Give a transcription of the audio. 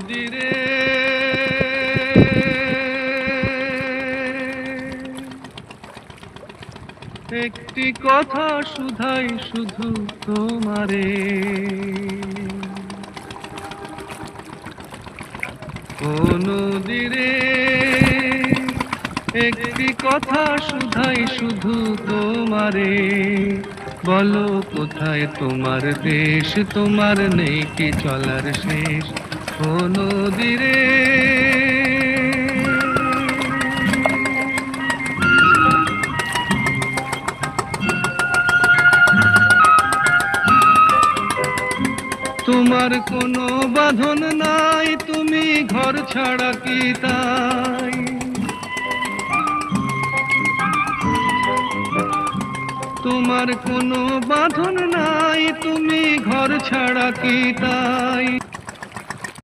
নদীরে একটি কথা শুধাই শুধু তোমারে, ও নদীরে একটি কথা শুধাই শুধু তোমারে, বলো কোথায় তোমার দেশ, তোমার নেই কি চলার শেষ, ও নদীরে। তোমার কোনো বাঁধন নাই, তুমি ঘর ছাড়া কি তাই, তোমার কোনো বাঁধন নাই, তুমি ঘর ছাড়া কি তাই,